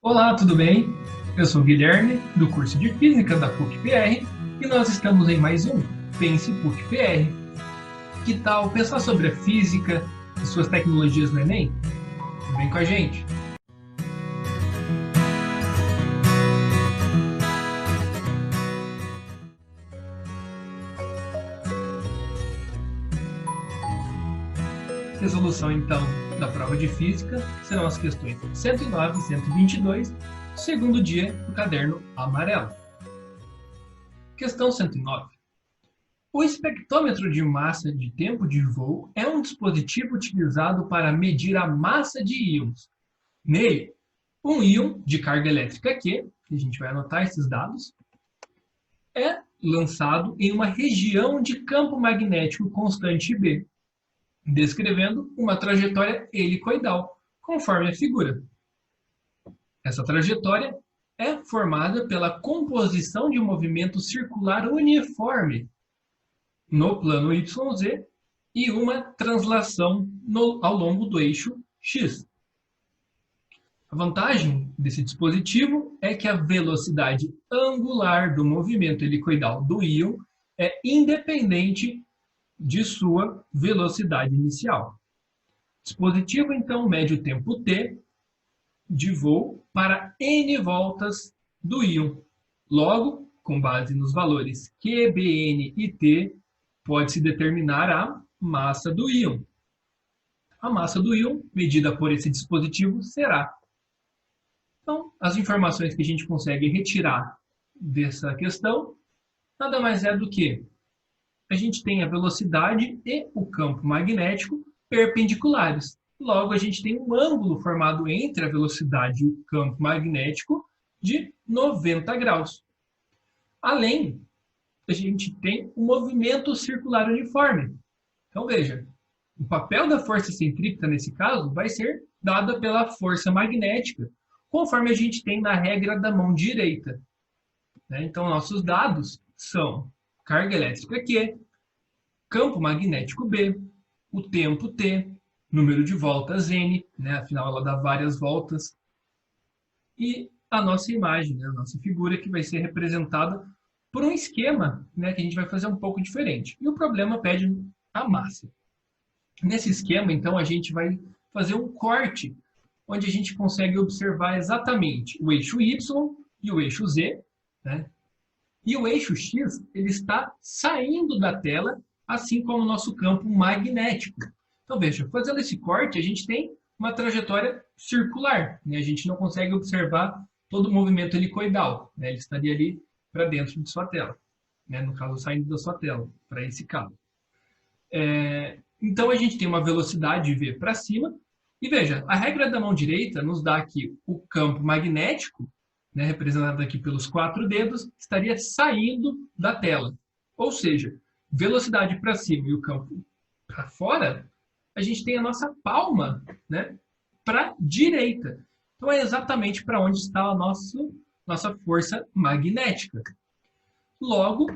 Olá, tudo bem? Eu sou o Guilherme, do curso de Física da PUC-PR, e nós estamos em mais um Pense PUC-PR. Que tal pensar sobre a física e suas tecnologias no Enem? Vem com a gente! Resolução, então, da prova de Física serão as questões 109 e 122, segundo dia do caderno amarelo. Questão 109. O espectrômetro de massa de tempo de voo é um dispositivo utilizado para medir a massa de íons. Nele, um íon de carga elétrica Q, que a gente vai anotar esses dados, é lançado em uma região de campo magnético constante B, descrevendo uma trajetória helicoidal, conforme a figura. Essa trajetória é formada pela composição de um movimento circular uniforme no plano YZ e uma translação ao longo do eixo X. A vantagem desse dispositivo é que a velocidade angular do movimento helicoidal do íon é independente de sua velocidade inicial. O dispositivo, então, mede o tempo t de voo para n voltas do íon. Logo, com base nos valores Q, Bn e T, pode-se determinar a massa do íon. A massa do íon, medida por esse dispositivo, será. Então, as informações que a gente consegue retirar dessa questão, nada mais é do que a gente tem a velocidade e o campo magnético perpendiculares. Logo, a gente tem um ângulo formado entre a velocidade e o campo magnético de 90 graus. Além, a gente tem um movimento circular uniforme. Então, veja, o papel da força centrípeta, nesse caso, vai ser dada pela força magnética, conforme a gente tem na regra da mão direita. Então, nossos dados são carga elétrica Q, campo magnético B, o tempo T, número de voltas N, afinal ela dá várias voltas, e a nossa imagem, a nossa figura, que vai ser representada por um esquema que a gente vai fazer um pouco diferente. E o problema pede a massa. Nesse esquema, então, a gente vai fazer um corte, onde a gente consegue observar exatamente o eixo Y e o eixo Z, e o eixo X ele está saindo da tela, assim como o nosso campo magnético. Então, veja, fazendo esse corte, a gente tem uma trajetória circular. A gente não consegue observar todo o movimento helicoidal. Ele estaria ali para dentro de sua tela. No caso, saindo da sua tela, para esse cabo. Então, a gente tem uma velocidade V para cima. E veja, a regra da mão direita nos dá que o campo magnético, representado aqui pelos 4 dedos, estaria saindo da tela. Ou seja, velocidade para cima e o campo para fora, a gente tem a nossa palma para a direita. Então, é exatamente para onde está a nossa força magnética. Logo,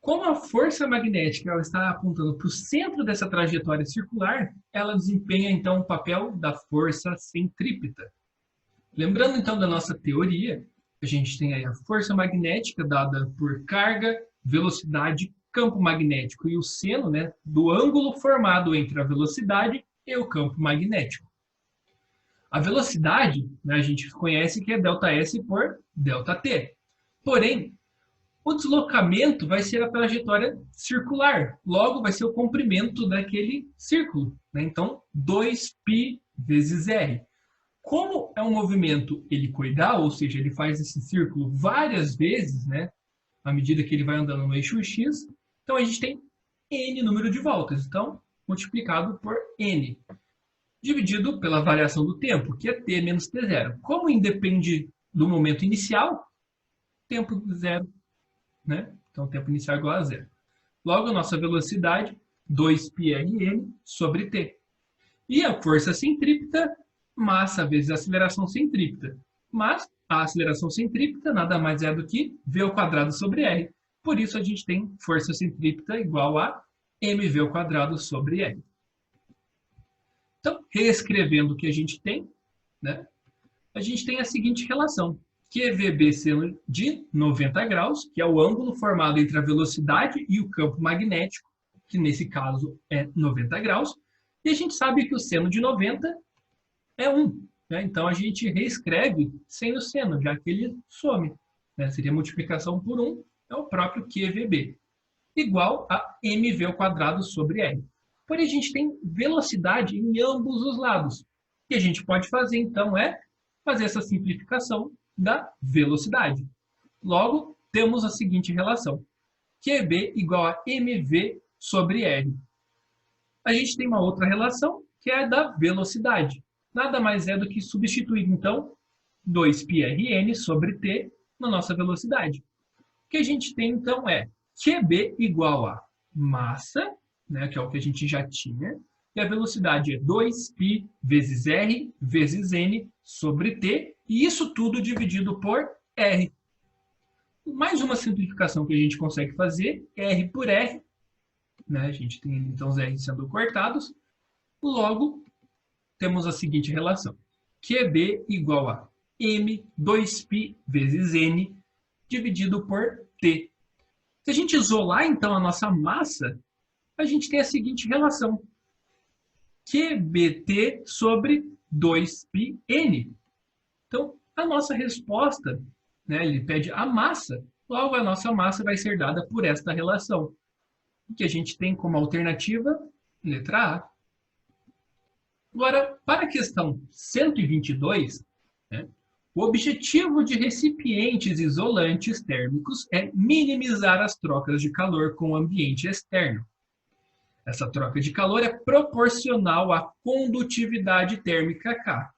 como a força magnética ela está apontando para o centro dessa trajetória circular, ela desempenha, então, o papel da força centrípeta. Lembrando, então, da nossa teoria, a gente tem aí a força magnética dada por carga, velocidade, campo magnético e o seno do ângulo formado entre a velocidade e o campo magnético. A velocidade, a gente conhece que é ΔS por ΔT. Porém, o deslocamento vai ser a trajetória circular. Logo, vai ser o comprimento daquele círculo. Então, 2π vezes r. Como é um movimento helicoidal, ou seja, ele faz esse círculo várias vezes, à medida que ele vai andando no eixo X, então a gente tem n número de voltas. Então, multiplicado por n, dividido pela variação do tempo, que é t menos t0. Como independe do momento inicial, tempo zero. Então, tempo inicial é igual a zero. Logo, a nossa velocidade, 2πrn sobre t. E a força centrípeta, massa vezes aceleração centrípeta. Mas a aceleração centrípeta nada mais é do que v ao quadrado sobre r. Por isso, a gente tem força centrípeta igual a mv ao quadrado sobre r. Então, reescrevendo o que a gente tem, a gente tem a seguinte relação. QVB seno de 90 graus, que é o ângulo formado entre a velocidade e o campo magnético, que nesse caso é 90 graus. E a gente sabe que o seno de 90 é 1. Né? Então, a gente reescreve sem o seno, já que ele some. Né? Seria multiplicação por 1, é o próprio QVB, igual a mv ao quadrado sobre r. Porém, a gente tem velocidade em ambos os lados. O que a gente pode fazer, então, é fazer essa simplificação da velocidade. Logo, temos a seguinte relação. QB igual a mv sobre r. A gente tem uma outra relação, que é a da velocidade. Nada mais é do que substituir, então, 2πrn sobre t na nossa velocidade. O que a gente tem, então, é QB igual a massa, né, que é o que a gente já tinha, e a velocidade é 2π vezes r vezes n sobre t, e isso tudo dividido por r. Mais uma simplificação que a gente consegue fazer, r por r, né, a gente tem então os r sendo cortados, logo temos a seguinte relação, QB igual a m 2π vezes n dividido por t. Se a gente isolar, então, a nossa massa, a gente tem a seguinte relação. QBT sobre 2πn. Então, a nossa resposta, né, ele pede a massa, logo a nossa massa vai ser dada por esta relação. O que a gente tem como alternativa? Letra A. Agora, para a questão 122, né, o objetivo de recipientes isolantes térmicos é minimizar as trocas de calor com o ambiente externo. Essa troca de calor é proporcional à condutividade térmica K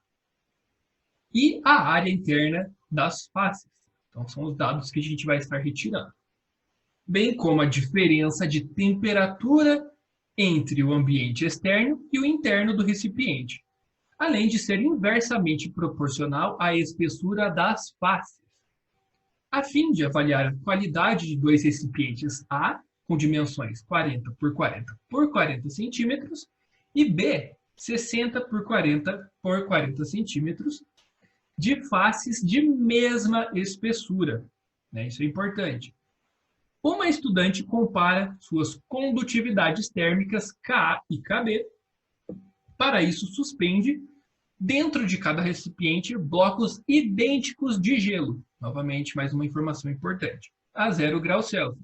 e à área interna das faces. Então, são os dados que a gente vai estar retirando. Bem como a diferença de temperatura entre o ambiente externo e o interno do recipiente, além de ser inversamente proporcional à espessura das faces. A fim de avaliar a qualidade de dois recipientes A, com dimensões 40 por 40 por 40 centímetros, e B, 60 por 40 por 40 centímetros, de faces de mesma espessura. Né? Isso é importante. Uma estudante compara suas condutividades térmicas Ka e Kb. Para isso, suspende, dentro de cada recipiente, blocos idênticos de gelo. Novamente, mais uma informação importante. A 0 graus Celsius.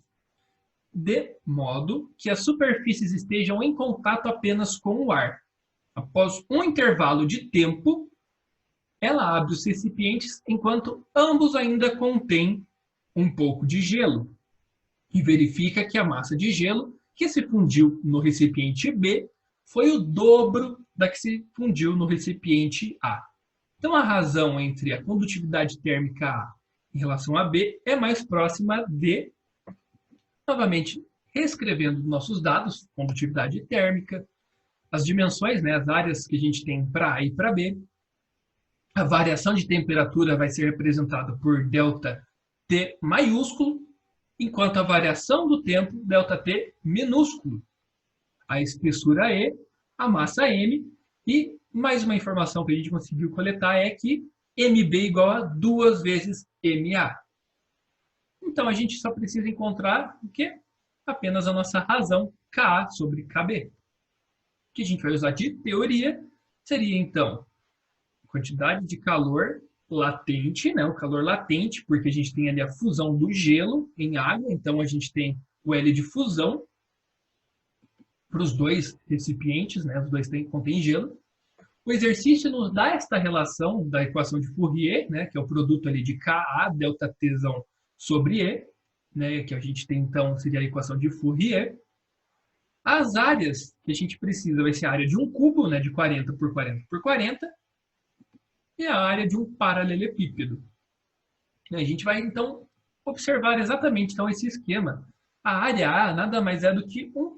De modo que as superfícies estejam em contato apenas com o ar. Após um intervalo de tempo, ela abre os recipientes enquanto ambos ainda contêm um pouco de gelo. E verifica que a massa de gelo que se fundiu no recipiente B foi o dobro da que se fundiu no recipiente A. Então, a razão entre a condutividade térmica A em relação a B é mais próxima de, novamente, reescrevendo nossos dados, condutividade térmica, as dimensões, né, as áreas que a gente tem para A e para B. A variação de temperatura vai ser representada por ΔT maiúsculo, enquanto a variação do tempo, ΔT minúsculo. A espessura E, a massa M, e mais uma informação que a gente conseguiu coletar é que MB igual a 2 vezes MA. Então, a gente só precisa encontrar o quê? Apenas a nossa razão, Ka sobre Kb. O que a gente vai usar de teoria seria, então, a quantidade de calor latente, né? O calor latente, porque a gente tem ali a fusão do gelo em água, então a gente tem o L de fusão para os dois recipientes, né? Os dois contêm gelo. O exercício nos dá esta relação da equação de Fourier, né? Que é o produto ali de Ka, ΔT sobre E, né? Que a gente tem, então, seria a equação de Fourier. As áreas que a gente precisa vai ser a área de um cubo, né? De 40 por 40 por 40, e a área de um paralelepípedo. A gente vai, então, observar exatamente então, esse esquema. A área A nada mais é do que um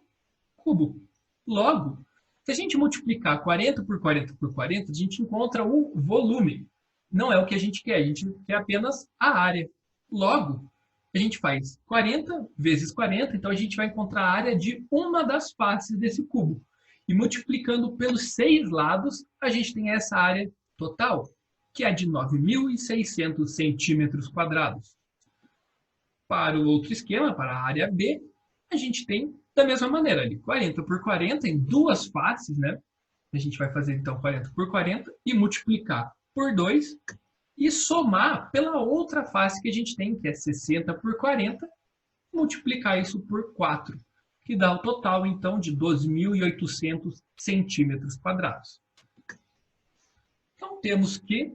cubo. Logo, se a gente multiplicar 40 por 40 por 40, a gente encontra o volume. Não é o que a gente gente quer apenas a área. Logo, a gente faz 40 vezes 40, então a gente vai encontrar a área de uma das faces desse cubo. E multiplicando pelos 6 lados, a gente tem essa área total. que é de 9.600 centímetros quadrados. Para o outro esquema, para a área B, a gente tem da mesma maneira ali, 40 por 40 em duas faces, né? A gente vai fazer então 40 por 40 e multiplicar por 2 e somar pela outra face que a gente tem, que é 60 por 40, multiplicar isso por 4, que dá o total então de 12.800 centímetros quadrados. Então temos que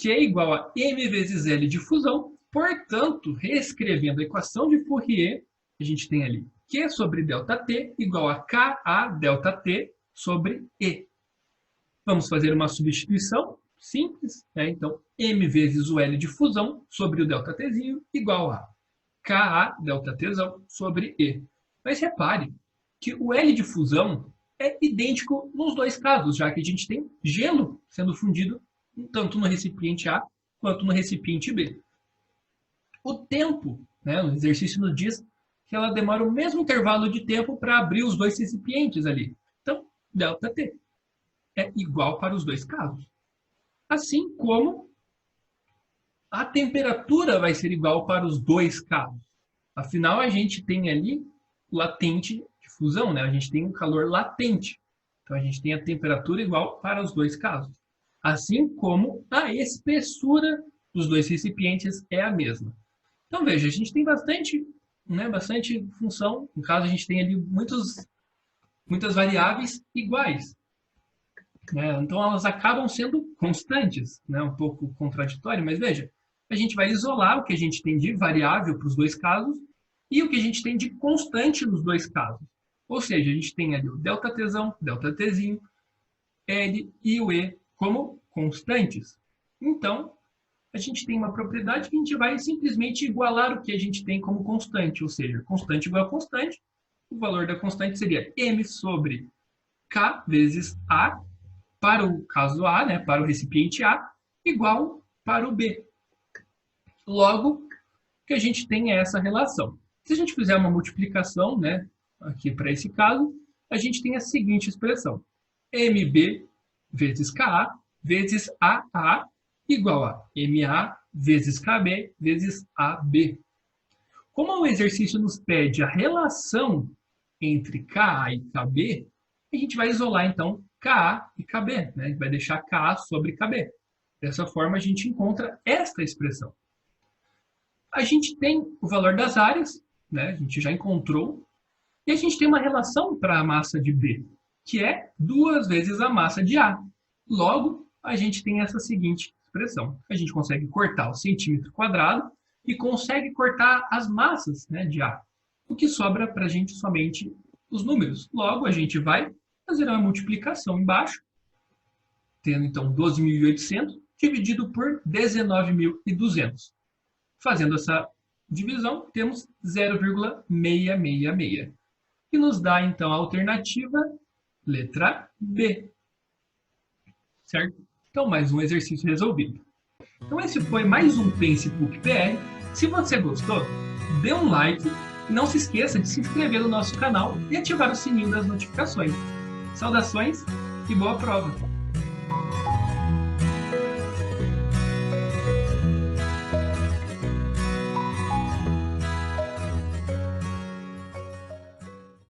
é igual a m vezes L de fusão, portanto, reescrevendo a equação de Fourier, a gente tem ali Q sobre ΔT igual a KA ΔT sobre E. Vamos fazer uma substituição simples, né? Então, m vezes o L de fusão sobre o ΔTzinho igual a KA ΔTzão sobre E. Mas repare que o L de fusão é idêntico nos dois casos, já que a gente tem gelo sendo fundido tanto no recipiente A quanto no recipiente B. O tempo, né, o exercício nos diz que ela demora o mesmo intervalo de tempo para abrir os dois recipientes ali. Então, ΔT é igual para os dois casos. Assim como a temperatura vai ser igual para os dois casos. Afinal, a gente tem ali latente de fusão, né? A gente tem um calor latente. Então, a gente tem a temperatura igual para os dois casos. Assim como a espessura dos dois recipientes é a mesma. Então, veja, a gente tem bastante função. No caso, a gente tem ali muitas variáveis iguais. Então, elas acabam sendo constantes. Um pouco contraditório, mas veja, a gente vai isolar o que a gente tem de variável para os dois casos e o que a gente tem de constante nos dois casos. Ou seja, a gente tem ali o ΔTzão, ΔTzinho, L e o E como constantes. Então, a gente tem uma propriedade que a gente vai simplesmente igualar o que a gente tem como constante, ou seja, constante igual a constante, o valor da constante seria m sobre K vezes A, para o caso A, né, para o recipiente A, igual para o B. Logo, o que a gente tem é essa relação. Se a gente fizer uma multiplicação, né, aqui para esse caso, a gente tem a seguinte expressão. MB vezes KA vezes AA igual a MA vezes KB vezes AB. Como o exercício nos pede a relação entre KA e KB, a gente vai isolar, então, KA e KB. Né? A gente vai deixar KA sobre KB. Dessa forma, a gente encontra esta expressão. A gente tem o valor das áreas, né? A gente já encontrou, e a gente tem uma relação para a massa de B, que é 2 vezes a massa de A. Logo, a gente tem essa seguinte expressão. A gente consegue cortar o centímetro quadrado e consegue cortar as massas, né, de A. O que sobra para a gente somente os números. Logo, a gente vai fazer uma multiplicação embaixo, tendo então 12.800 dividido por 19.200. Fazendo essa divisão, temos 0,666. Que nos dá, então, a alternativa letra B. Certo? Então, mais um exercício resolvido. Então, esse foi mais um Pense PUC PR. Se você gostou, dê um like e não se esqueça de se inscrever no nosso canal e ativar o sininho das notificações. Saudações e boa prova!